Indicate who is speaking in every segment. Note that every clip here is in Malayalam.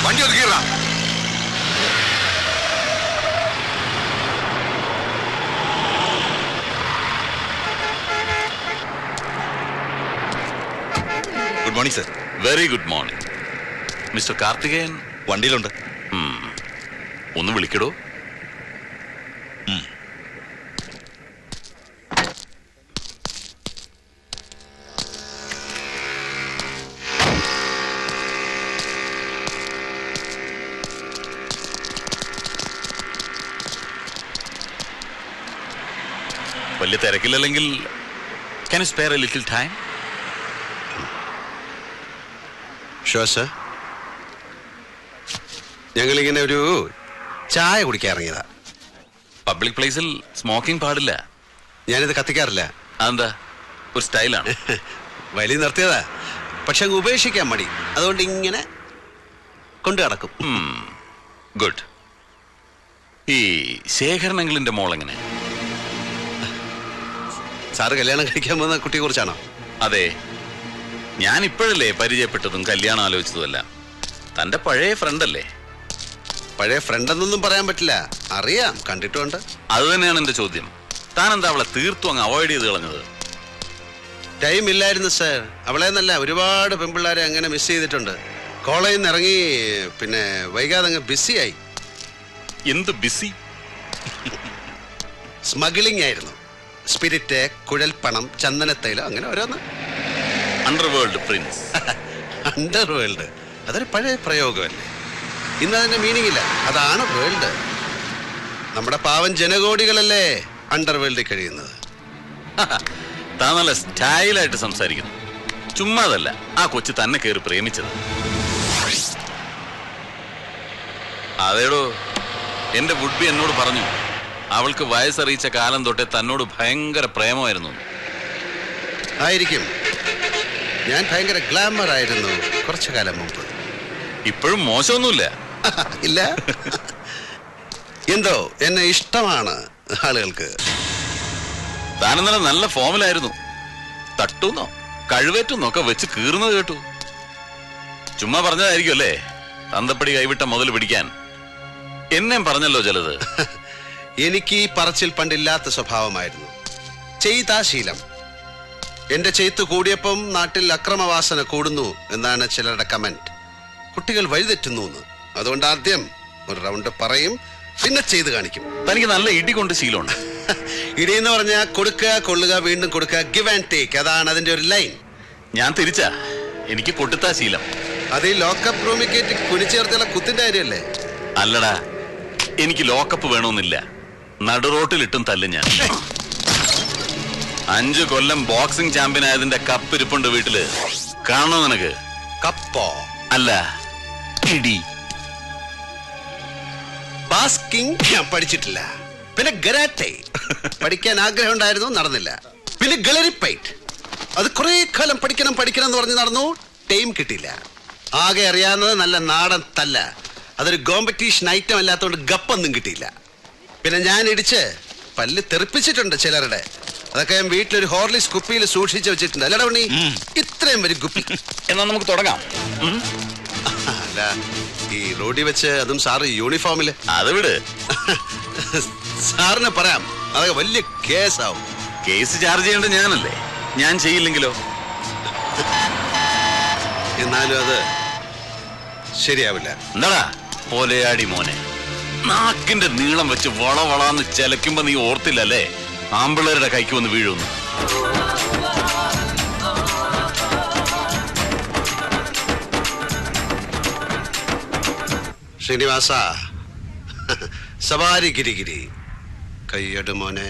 Speaker 1: വണ്ടി ഒതുക്കിടാ. Good morning sir.
Speaker 2: Very good morning. Mister Karthikeyan
Speaker 1: വണ്ടിയിലുണ്ട്.
Speaker 2: ഒന്ന് വിളിക്കടോ. വലിയ തിരക്കില്ലെങ്കിൽ can you spare a little time?
Speaker 3: Sure sir. ഞങ്ങളിങ്ങനെ ഒരു ചായ കുടിക്കാൻ ഇറങ്ങിയതാ.
Speaker 2: പബ്ലിക് പ്ലേസിൽ സ്മോക്കിംഗ് പാടില്ല.
Speaker 3: ഞാനിത് കത്തിക്കാറില്ല.
Speaker 2: അതെന്താ? ഒരു സ്റ്റൈലാണ്.
Speaker 3: വലിയ നിർത്തിയതാ, പക്ഷെ അങ്ങ് ഉപേക്ഷിക്കാൻ മടി. അതുകൊണ്ട് ഇങ്ങനെ കൊണ്ടു നടക്കും.
Speaker 2: ഗുഡ്. ഈ ശേഖരണങ്ങളിന്റെ മോളെങ്ങനെ?
Speaker 3: സാറ് കല്യാണം കഴിക്കാൻ പോകുന്ന കുട്ടിയെ കുറിച്ചാണോ?
Speaker 2: അതെ, ഞാൻ ഇപ്പോഴല്ലേ പരിചയപ്പെട്ടതും കല്യാണം ആലോചിച്ചതുമല്ല. തന്റെ പഴയ ഫ്രണ്ടല്ലേ?
Speaker 3: പഴയ ഫ്രണ്ടെന്നൊന്നും പറയാൻ പറ്റില്ല, അറിയാം, കണ്ടിട്ടുണ്ട്.
Speaker 2: അത് തന്നെയാണ് എന്റെ ചോദ്യം. താൻ എന്താ അവളെ തീർത്തും അങ്ങ് അവോയ്ഡ് ചെയ്ത് കളഞ്ഞത്?
Speaker 3: ടൈം ഇല്ലായിരുന്നു സർ. അവളെ എന്നല്ല, ഒരുപാട് പെൺപിള്ളേരെ അങ്ങനെ മിസ് ചെയ്തിട്ടുണ്ട്. കോളേജിൽ നിന്ന് ഇറങ്ങി പിന്നെ വൈകാതെ അങ്ങ് ബിസിയായി.
Speaker 2: എന്ത് ബിസി?
Speaker 3: സ്മഗ്ലിംഗ് ആയിരുന്നു. സ്പിരിറ്റ്, കുഴൽപ്പണം, ചന്ദനത്തൈലം, അങ്ങനെ ഓരോന്ന്.
Speaker 2: Underworld Prince.
Speaker 3: അണ്ടർവേൾഡ് അതൊരു പഴയ പ്രയോഗമല്ലേ? ഇന്ന് അതിന്റെ മീനിങ് ഇല്ല. അതാണ് വേൾഡ്. നമ്മുടെ പാവം ജനകോടികളല്ലേ അണ്ടർവേൾഡിൽ കഴിയുന്നത്.
Speaker 2: താൻ നല്ല സ്റ്റൈലായിട്ട് സംസാരിക്കുന്നു. ചുമ്മാതല്ല ആ കൊച്ചു തന്നെ കയറി പ്രേമിച്ചത്. അതേടോ, എന്റെ വുഡ്ബി എന്നോട് പറഞ്ഞു അവൾക്ക് വയസ്സറിയിച്ച കാലം തൊട്ടേ തന്നോട് ഭയങ്കര പ്രേമമായിരുന്നു.
Speaker 3: ആയിരിക്കും. ഞാൻ ഭയങ്കര ഗ്ലാമർ ആയിരുന്നു കുറച്ചു കാലം മുമ്പ്.
Speaker 2: ഇപ്പോഴും മോശമൊന്നുമില്ല.
Speaker 3: ഇല്ല, എന്തോ എന്നെ ഇഷ്ടമാണ് ആളുകൾക്ക്.
Speaker 2: താനെന്നല്ല നല്ല ഫോമിലായിരുന്നു. തട്ടുന്നോ കഴിവേറ്റുന്നോ ഒക്കെ വെച്ച് കീറുന്നത് കേട്ടു. ചുമ്മാ പറഞ്ഞതായിരിക്കും അല്ലേ തന്തപ്പടി കൈവിട്ട മുതൽ പിടിക്കാൻ? എന്നെ പറഞ്ഞല്ലോ ചിലത്.
Speaker 3: എനിക്ക് ഈ പറച്ചിൽ പണ്ടില്ലാത്ത സ്വഭാവമായിരുന്നു. ചെയ്താ ശീലം. എന്റെ ചെയ്ത്ത് കൂടിയപ്പം നാട്ടിൽ അക്രമവാസന കൂടുന്നു എന്നാണ് ചിലരുടെ കമന്റ്. കുട്ടികൾ വഴിതെറ്റുന്നു എന്ന്. അതുകൊണ്ട് ആദ്യം ഒരു റൗണ്ട് പറയും, പിന്നെ ചെയ്ത് കാണിക്കും.
Speaker 2: തനിക്ക് നല്ല ഇടി കൊണ്ട് ശീലമുണ്ട്.
Speaker 3: ഇടി എന്ന് പറഞ്ഞാൽ കൊടുക്കുക, കൊള്ളുക, വീണ്ടും കൊടുക്കുക, ഗിവ് ആൻഡ് ടേക്ക്. അതാണ് അതിന്റെ ഒരു ലൈൻ.
Speaker 2: ഞാൻ തിരിച്ചാ, എനിക്ക് കൊട്ടുത്താ ശീലം.
Speaker 3: അത് ഈ ലോക്കപ്പ് റൂമിൽ കയറ്റി കുനിച്ചേർത്തുള്ള കുത്തിന്റെ കാര്യമല്ലേ?
Speaker 2: അല്ലടാ, എനിക്ക് ലോക്കപ്പ് വേണമെന്നില്ല. നടുറോട്ടിലിട്ടും തല്ലും ഞാൻ. 5 കൊല്ലം ബോക്സിംഗ് ചാമ്പ്യൻ ആയതിന്റെ കപ്പ് ഇരിപ്പുണ്ട് വീട്ടില്. കാണണോ നിനക്ക്?
Speaker 3: കപ്പോ?
Speaker 2: അല്ല, ഇടി.
Speaker 3: ബാസ്കിംഗ് ഞാൻ പഠിച്ചിട്ടില്ല. പിന്നെ ഗരാട്ടെ പഠിക്കാൻ ആഗ്രഹം ഉണ്ടായിരുന്നു, നടന്നില്ല. പിന്നെ ഗളരിപ്പൈറ്റ് അത് കുറെ കാലം പഠിക്കണം എന്ന് പറഞ്ഞ് നടന്നു, ടൈം കിട്ടിയില്ല. ആകെ അറിയാവുന്നത് നല്ല നാടൻ തല്ല. അതൊരു കോമ്പറ്റീഷൻ ഐറ്റം അല്ലാത്തതുകൊണ്ട് ഗപ്പൊന്നും കിട്ടിയില്ല. പിന്നെ ഞാൻ ഇടിച്ച് പല്ല് തെറിപ്പിച്ചിട്ടുണ്ട് ചിലരുടെ. അതൊക്കെ ഞാൻ വീട്ടിലൊരു ഹോർലിക്സ് കുപ്പിയിൽ സൂക്ഷിച്ചു വെച്ചിട്ടുണ്ട്. അല്ലടാ ഉണ്ണി, ഇത്രയും വരും കുപ്പി.
Speaker 2: എന്നാ നമുക്ക് തുടങ്ങാം.
Speaker 3: അല്ല, ഈ റോഡിൽ വെച്ച്, അതും സാറ് യൂണിഫോമില്.
Speaker 2: അത് വിട്.
Speaker 3: സാറിന് പറയാം, അതൊക്കെ വലിയ കേസാവും.
Speaker 2: കേസ് ചാർജ് ചെയ്യേണ്ടത് ഞാനല്ലേ? ഞാൻ ചെയ്യില്ലെങ്കിലോ?
Speaker 3: എന്നാലും അത് ശരിയാവില്ല.
Speaker 2: എന്താടാ പോലെയാടി മോനെ, നാക്കിന്റെ നീളം വെച്ച് വളവളാന്ന് ചെലക്കുമ്പോ നീ ഓർത്തില്ലല്ലേ ആമ്പിള്ളേരുടെ കൈക്ക് വന്ന് വീഴുന്നു.
Speaker 3: ശ്രീനിവാസ, സവാരി ഗിരിഗിരി, കയ്യട് മോനെ.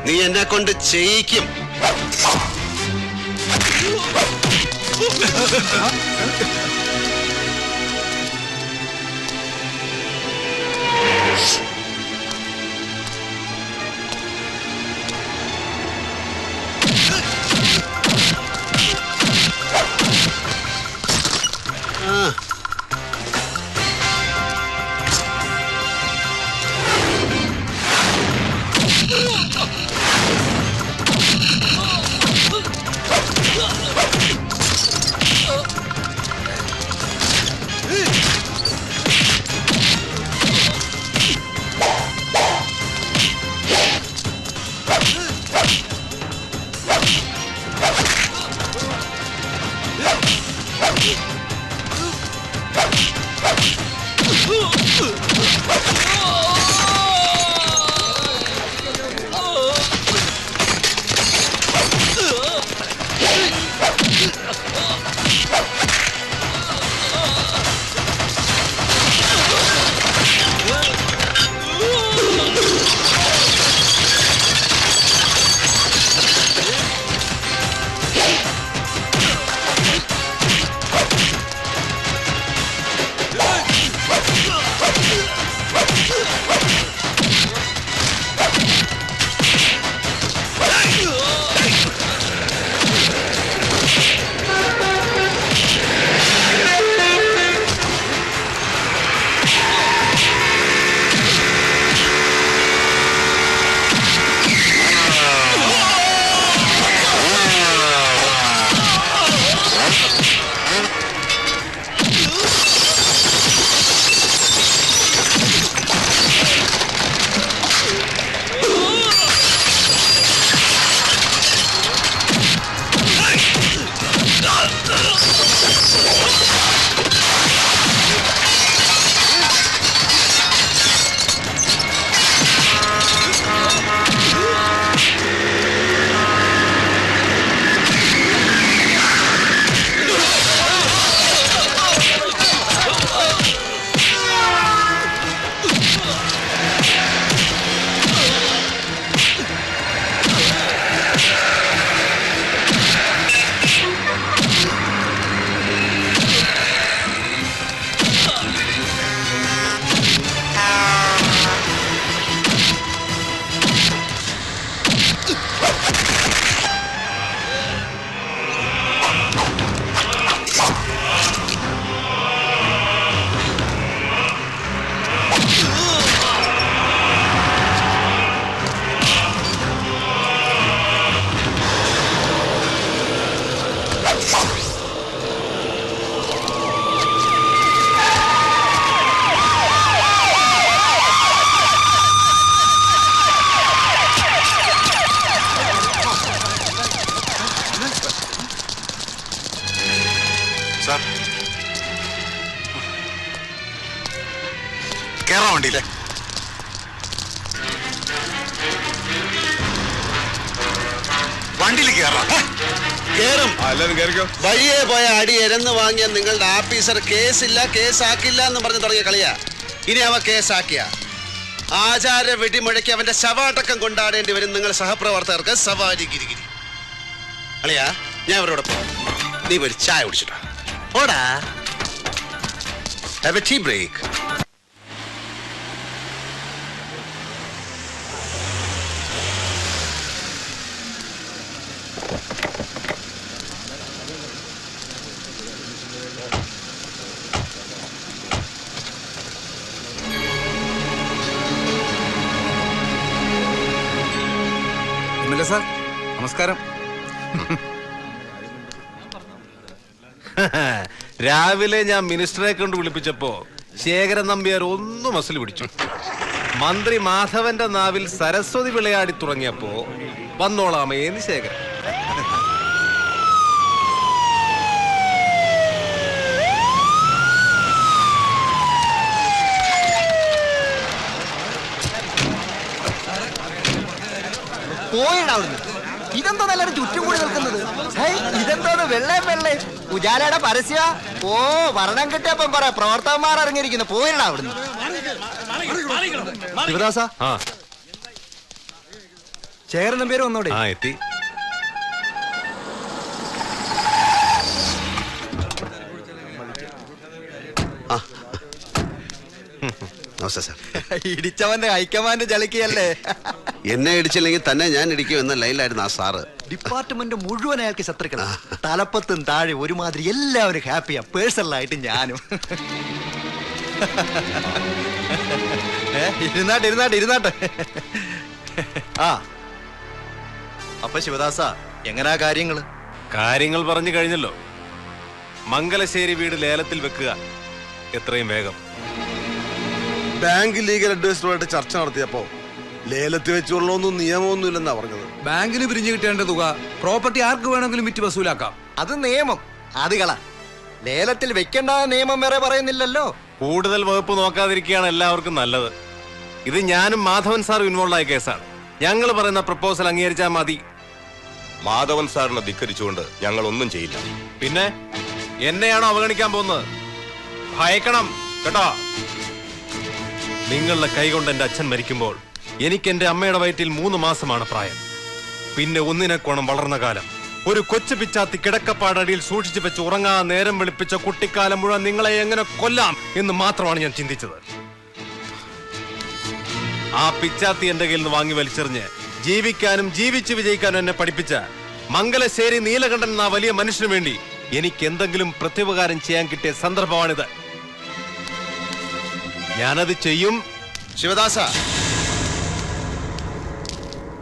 Speaker 3: നീ എന്നെ കൊണ്ട് ചെയ്യിക്കും.
Speaker 1: വണ്ടിയിൽ കയറാം.
Speaker 3: കേറും. വഴിയെ പോയ അടി എരന്ന് വാങ്ങിയ നിങ്ങളുടെ ആഫീസർ കേസില്ല കേസാക്കില്ല എന്ന് പറഞ്ഞ് തുടങ്ങിയ കളിയാ. ഇനി അവ കേസാക്കിയ ആചാര വെടിമുഴക്കി അവന്റെ ശവാടക്കം കൊണ്ടാടേണ്ടി വരും നിങ്ങൾ സഹപ്രവർത്തകർക്ക്. സവാരി ഗിരിഗിരി കളിയാ. ഞാൻ അവരോട് പോ. നീ ഒരു ചായ കുടിച്ചിട്ടാ ഓടാ. Have a tea break.
Speaker 4: Sir നമസ്കാരം. രാവിലെ ഞാൻ മിനിസ്റ്ററെ കൊണ്ട് വിളിപ്പിച്ചപ്പോ ശേഖരൻ നമ്പ്യാർ ഒന്നും മസിൽ പിടിച്ചു. മന്ത്രി മാധവന്റെ നാവിൽ സരസ്വതി വിളയാടി തുടങ്ങിയപ്പോ വന്നോളാമേന്ന് ശേഖരൻ.
Speaker 5: പോയിടാവുന്നു. ഇതെന്തോ എല്ലാവരും ചുറ്റും കൂടി നിൽക്കുന്നത്? ഇതെന്തോന്ന് വെള്ളേ വെള്ളേ ഉജാലയുടെ പരസ്യ? ഓ ഭരണം കിട്ടിയപ്പം കുറെ പ്രവർത്തകന്മാർ ഇറങ്ങിയിരിക്കുന്നു. പോയിടാ അവിടുന്ന്. ശിവദാസ, ശേഖരൻ നമ്പ്യാർ വന്നോടെ?
Speaker 4: എത്തി.
Speaker 5: ഇടിച്ചവന്റെ ഹൈക്കമാൻഡ് ചളിക്കല്ലേ?
Speaker 3: എന്നെ ഇടിച്ചില്ലെങ്കിൽ തന്നെ ഞാൻ ഇടിക്കും എന്ന ലൈനിലായിരുന്നു ആ സാറ്.
Speaker 5: ഡിപ്പാർട്ട്മെന്റ് മുഴുവൻ അയാൾക്ക് ശത്രുക്കളാ. തലപ്പത്തും താഴെ ഒരുമാതിരി എല്ലാവരും ഹാപ്പിയാ. പേഴ്സണലായിട്ട് ഞാനും. ഇരുന്നാട്ടെ. ആ അപ്പൊ ശിവദാസ, എങ്ങനാ കാര്യങ്ങൾ
Speaker 4: പറഞ്ഞു കഴിഞ്ഞല്ലോ. മംഗലശ്ശേരി വീട് ലേലത്തിൽ വെക്കുക എത്രയും വേഗം.
Speaker 6: ബാങ്ക് ലീഗൽ അഡ്വൈസറുമായിട്ട് ചർച്ച നടത്തിയപ്പോ ലേലത്തിൽ വെച്ചുള്ളൊന്നും നിയമമൊന്നും ഇല്ലെന്നാ പറഞ്ഞത്.
Speaker 4: ബാങ്കിന് പിരിഞ്ഞു കിട്ടേണ്ട തുക പ്രോപ്പർട്ടി ആർക്ക് വേണമെങ്കിലും വിറ്റ് വസൂലാക്കാം.
Speaker 5: അത് നിയമം. അത് കള. ലേലത്തിൽ വെക്കേണ്ട നിയമം വേറെ പറയുന്നില്ലല്ലോ.
Speaker 4: കൂടുതൽ വകുപ്പ് നോക്കാതിരിക്കുകയാണ് എല്ലാവർക്കും നല്ലത്. ഇത് ഞാനും മാധവൻ സാറും ഇൻവോൾവ് ആയ കേസാണ്. ഞങ്ങൾ പറയുന്ന പ്രപ്പോസൽ അംഗീകരിച്ചാൽ മതി.
Speaker 7: മാധവൻ സാറിനെ ധിക്കരിച്ചുകൊണ്ട് ഞങ്ങൾ ഒന്നും ചെയ്യില്ല.
Speaker 4: പിന്നെ എന്നെയാണോ അവഗണിക്കാൻ പോകുന്നത്? ഭയക്കണം കേട്ടോ. നിങ്ങളുടെ കൈകൊണ്ട് എന്റെ അച്ഛൻ മരിക്കുമ്പോൾ എനിക്ക് എന്റെ അമ്മയുടെ വയറ്റിൽ 3 മാസമാണ് പ്രായം. പിന്നെ ഒന്നിനെക്കോണം വളർന്ന കാലം. ഒരു കൊച്ചു പിച്ചാത്തി കിടക്കപ്പാടടിയിൽ സൂക്ഷിച്ചു വെച്ച് ഉറങ്ങാ നേരം വെളുപ്പിച്ച കുട്ടിക്കാലം മുഴുവൻ നിങ്ങളെ എങ്ങനെ കൊല്ലാം എന്ന് മാത്രമാണ് ഞാൻ ചിന്തിച്ചത്. ആ പിച്ചാത്തി എന്റെ കയ്യിൽ നിന്ന് വാങ്ങി വലിച്ചെറിഞ്ഞ് ജീവിക്കാനും ജീവിച്ച് വിജയിക്കാനും എന്നെ പഠിപ്പിച്ച മംഗലശ്ശേരി നീലകണ്ഠൻ എന്ന വലിയ മനുഷ്യന് വേണ്ടി എനിക്ക് എന്തെങ്കിലും പ്രത്യുപകാരം ചെയ്യാൻ കിട്ടിയ സന്ദർഭമാണിത്. ഞാനത് ചെയ്യും.
Speaker 3: ശിവദാസ,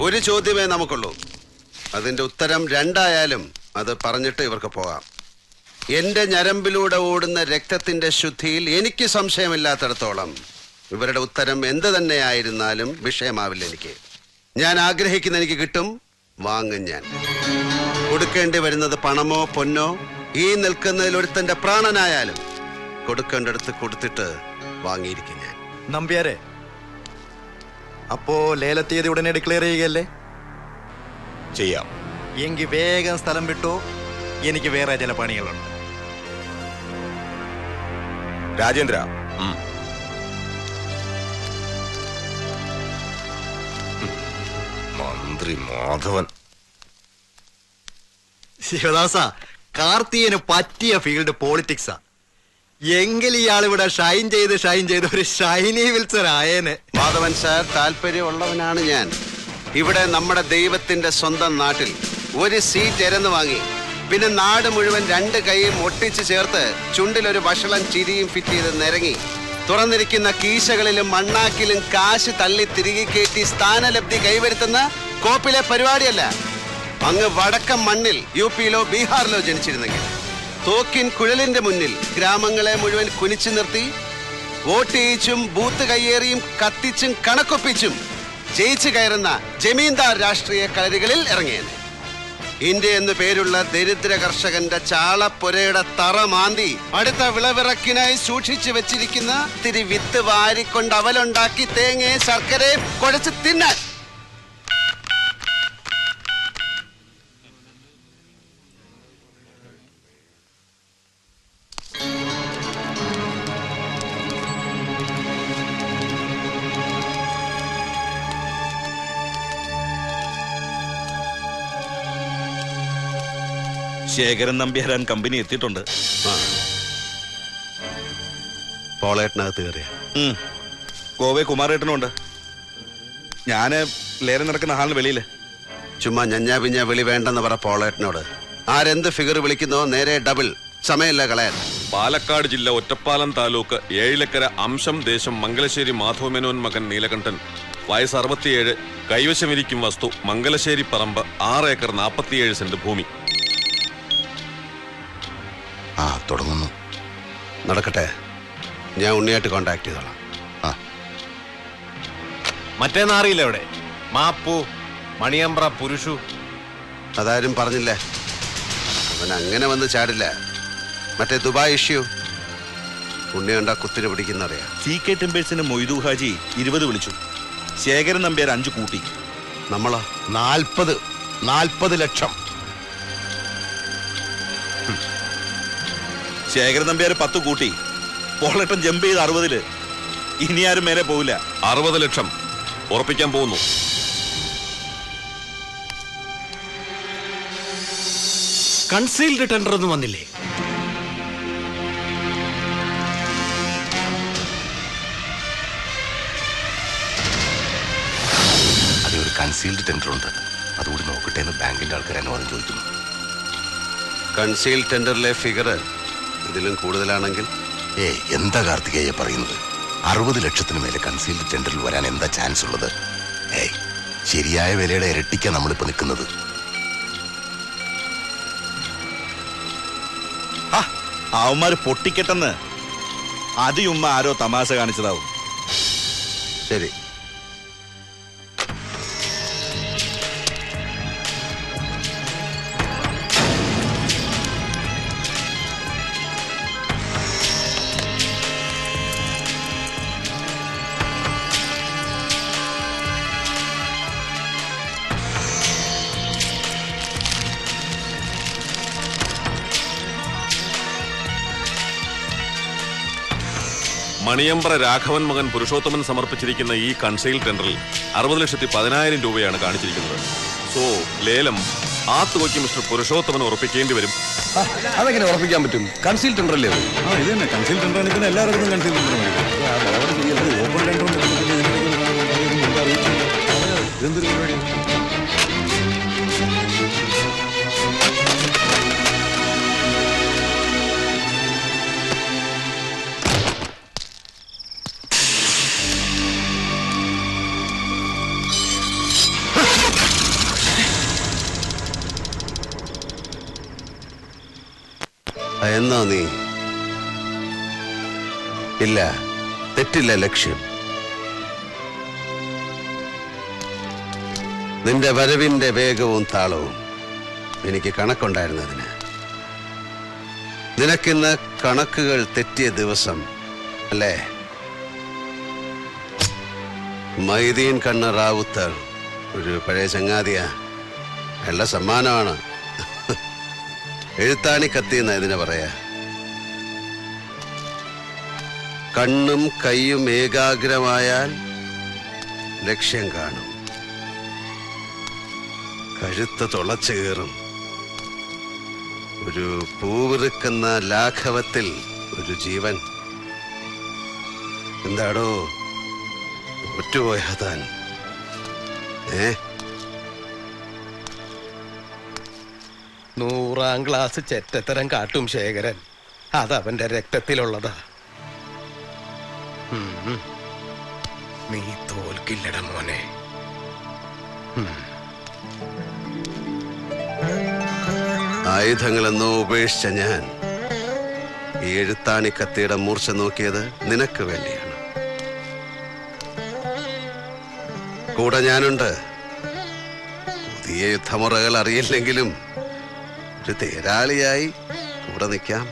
Speaker 3: ഒരു ചോദ്യമേ നമുക്കുള്ളൂ. അതിന്റെ ഉത്തരം 2 ആയാലും അത് പറഞ്ഞിട്ട് ഇവർക്ക് പോകാം. എന്റെ ഞരമ്പിലൂടെ ഓടുന്ന രക്തത്തിന്റെ ശുദ്ധിയിൽ എനിക്ക് സംശയമില്ലാത്തിടത്തോളം ഇവരുടെ ഉത്തരം എന്ത് തന്നെയായിരുന്നാലും വിഷയമാവില്ല. ഞാൻ ആഗ്രഹിക്കുന്ന എനിക്ക് കിട്ടും, വാങ്ങും. ഞാൻ കൊടുക്കേണ്ടി വരുന്നത് പണമോ പൊന്നോ, ഈ നിൽക്കുന്നതിൽ ഒരുത്തന്റെ പ്രാണനായാലും കൊടുക്കേണ്ടടുത്ത് കൊടുത്തിട്ട് വാങ്ങിയിരിക്കും ഞാൻ.
Speaker 5: നമ്പ്യാരെ, അപ്പോ ലേലത്തീയതി ഉടനെ ഡിക്ലെയർ ചെയ്യുകയല്ലേ?
Speaker 7: ചെയ്യാം.
Speaker 5: എങ്കിൽ വേഗം സ്ഥലം വിട്ടു. എനിക്ക് വേറെ ചില പണികളുണ്ട്.
Speaker 7: രാജേന്ദ്ര, മന്ത്രി മാധവൻ.
Speaker 5: ശിവദാസ, കാർത്തിയന് പറ്റിയ ഫീൽഡ് പോളിറ്റിക്സാ. എങ്കിൽ ഇയാളിവിടെ ഷൈൻ ചെയ്ത് ഒരു ഷൈനി വിൽസൺ ആയേനെ.
Speaker 3: മാധവൻ സാർ, താല്പര്യമുള്ളവനാണ് ഞാൻ. ഇവിടെ നമ്മുടെ ദൈവത്തിന്റെ സ്വന്തം നാട്ടിൽ ഒരു സീറ്റ് എരന്ന് വാങ്ങി, പിന്നെ നാട് മുഴുവൻ 2 കൈയും ഒട്ടിച്ചു ചേർത്ത് ചുണ്ടിലൊരു വഷളം ചിരിയും ഫിറ്റ് ചെയ്ത് നിരങ്ങി തുറന്നിരിക്കുന്ന കീശകളിലും മണ്ണാക്കിലും കാശ് തള്ളി തിരികെ കയറ്റി സ്ഥാനലബ്ധി കൈവരുത്തുന്ന കോപ്പിലെ പരിപാടിയല്ല. അങ്ങ് വടക്കൻ മണ്ണിൽ UP-യിലോ ബീഹാറിലോ ജനിച്ചിരുന്നെങ്കിൽ തോക്കിൻ കുഴലിന്റെ മുന്നിൽ ഗ്രാമങ്ങളെ മുഴുവൻ കുനിച്ചു നിർത്തി വോട്ട് ചെയ്യിച്ചും ബൂത്ത് കയ്യേറിയും കത്തിച്ചും കണക്കൊപ്പിച്ചും ജയിച്ചു കയറുന്ന ജമീന്ദാർ രാഷ്ട്രീയ കളരികളിൽ ഇറങ്ങിയത്. ഇന്ത്യ എന്നു പേരുള്ള ദരിദ്ര കർഷകന്റെ ചാളപ്പൊരയുടെ തറ മാന്തി അടുത്ത വിളവിറക്കിനായി സൂക്ഷിച്ചു വെച്ചിരിക്കുന്ന തിരി വിത്ത് വാരിക്കൊണ്ട് അവലുണ്ടാക്കി തേങ്ങയും ശർക്കരയും കുഴച്ച് തിന്നാൻ.
Speaker 1: ശേഖരൻ നമ്പ്യാരാൻ കമ്പനി എത്തിയിട്ടുണ്ട്.
Speaker 3: പോളേട്ടനകത്ത് കയറിയ
Speaker 1: ഗോവെ കുമാരേട്ടനുണ്ട്. ഞാന് ലേലം നടക്കുന്ന ഹാളിന് വെളിയില്.
Speaker 3: ചുമ്മാ ഞഞ്ഞാ പിഞ്ഞാ വിളി വേണ്ടെന്ന് പറ പോളേട്ടനോട്. ആരെന്ത് ഫിഗർ വിളിക്കുന്നോ നേരെ ഡബിൾ. സമയമില്ല കളയാൻ.
Speaker 8: പാലക്കാട് ജില്ല ഒറ്റപ്പാലം താലൂക്ക് ഏഴിലക്കര അംശം ദേശം മംഗലശ്ശേരി മാധവമേനോൻ മകൻ നീലകണ്ഠൻ, വയസ്സ് 67, കൈവശമിരിക്കും വസ്തു മംഗലശ്ശേരി പറമ്പ് 6 ഏക്കർ 47 സെന്റ് ഭൂമി.
Speaker 7: തുടങ്ങുന്നു.
Speaker 3: നടക്കട്ടെ, ഞാൻ ഉണ്ണിയായിട്ട് കോണ്ടാക്ട് ചെയ്തോളാം.
Speaker 4: മറ്റേ നാറിയില്ല ഇവിടെ മാപ്പു മണിയമ്പ്ര പുരുഷു.
Speaker 3: അതാരും പറഞ്ഞില്ലേ, അവൻ അങ്ങനെ വന്ന് ചാടില്ല. മറ്റേ ദുബായ് ഇഷ്യൂ ഉണ്ണി കണ്ടാ കുത്തിന് പിടിക്കുന്നറിയാം.
Speaker 1: CK ടെമ്പേഴ്സിന് മൊയ്തു ഹാജി 20 വിളിച്ചു. ശേഖരൻ നമ്പ്യാർ 5 കൂട്ടി.
Speaker 3: നമ്മളോ
Speaker 7: 40 ലക്ഷം.
Speaker 1: ശേഖരൻ നമ്പ്യാർ 10 കൂട്ടി. പോളേട്ടൻ ജമ്പ് ചെയ്ത് 60. ഇനി ആരും മേലെ പോവില്ല.
Speaker 8: 60 ലക്ഷം ഉറപ്പിക്കാൻ പോകുന്നു.
Speaker 9: കൺസീൽഡ് ടെൻഡർ ഒന്നും വന്നില്ലേ?
Speaker 7: അതൊരു കൺസീൽഡ് ടെൻഡർ ഉണ്ട്, അതുകൂടി നോക്കട്ടെ എന്ന് ബാങ്കിന്റെ ആൾക്കാർ അനുവാദം ചോദിക്കുന്നു.
Speaker 3: കൺസീൽ ടെൻഡറിലെ ഫിഗർ ഇതിലും കൂടുതലാണെങ്കിൽ
Speaker 7: എന്താ കാർത്തികേയ പറയുന്നത്? 60 ലക്ഷത്തിന് മേലെ കൺസീൽഡ് ടെൻഡറിൽ വരാൻ എന്താ ചാൻസ് ഉള്ളത്? ശരിയായ വിലയുടെ ഇരട്ടിക്കാ നമ്മളിപ്പോ നിൽക്കുന്നത്.
Speaker 1: അവന്മാര് പൊട്ടിക്കെട്ടെന്ന് അതിയുമ്മ ആരോ തമാശ കാണിച്ചതാവും.
Speaker 3: ശരി.
Speaker 8: മണിയമ്പ്ര രാഘവൻ മകൻ പുരുഷോത്തമൻ സമർപ്പിച്ചിരിക്കുന്ന ഈ കൺസെയിൽ ടെൻഡറിൽ 60,10,000 രൂപയാണ് കാണിച്ചിരിക്കുന്നത്. സോ ലേലം ആ തുകയ്ക്ക് മിസ്റ്റർ പുരുഷോത്തമൻ ഉറപ്പിക്കേണ്ടി വരും.
Speaker 6: അതെങ്ങനെ ഉറപ്പിക്കാൻ പറ്റും? കൺസീൽ ടെൻഡർ അല്ലേ?
Speaker 10: ഇത് തന്നെ കൺസീൽ ടെൻഡർ ആണ്. ഇതിന് എല്ലാവർക്കും കൺസീൽ ടെൻഡർ ഓപ്പൺ ടെൻഡർ ഇതെന്തൊരു പരിപാടി?
Speaker 3: എന്നോ നീ? ഇല്ല, തെറ്റില്ല ലക്ഷ്യം. നിന്റെ വരവിന്റെ വേഗവും താളവും എനിക്ക് കണക്കുണ്ടായിരുന്നതിന്. നിനക്കിന്ന് കണക്കുകൾ തെറ്റിയ ദിവസം അല്ലേ? മൈദീൻ കണ്ണ റാവുത്തർ ഒരു പഴയ ചങ്ങാതിയാ. ഉള്ള സമ്മാനമാണ്. എഴുത്താണി കത്തിയെന്ന ഇതിനെ പറയാ. കണ്ണും കൈയും ഏകാഗ്രമായാൽ ലക്ഷ്യം കാണും. കഴുത്ത് തുളച്ചു കയറും. ഒരു പൂവിറുക്കുന്ന ലാഘവത്തിൽ ഒരു ജീവൻ. എന്താടോ ഒറ്റുപോയാ താൻ?
Speaker 9: 100ാം ക്ലാസ് ചെറ്റത്തരം കാട്ടും ശേഖരൻ. അതവന്റെ രക്തത്തിലുള്ളതാ. നീ തോൽക്കില്ലട മോനെ.
Speaker 3: ആയുധങ്ങളെന്നോ ഉപേക്ഷിച്ച ഞാൻ ഈ എഴുത്താണി കത്തിയുടെ മൂർച്ച നോക്കിയത് നിനക്ക് വേണ്ടിയാണ്. കൂടെ ഞാനുണ്ട്. പുതിയ യുദ്ധമുറകൾ അറിയില്ലെങ്കിലും ഒരു തേരാളിയായി കൂടെ നിൽക്കാം.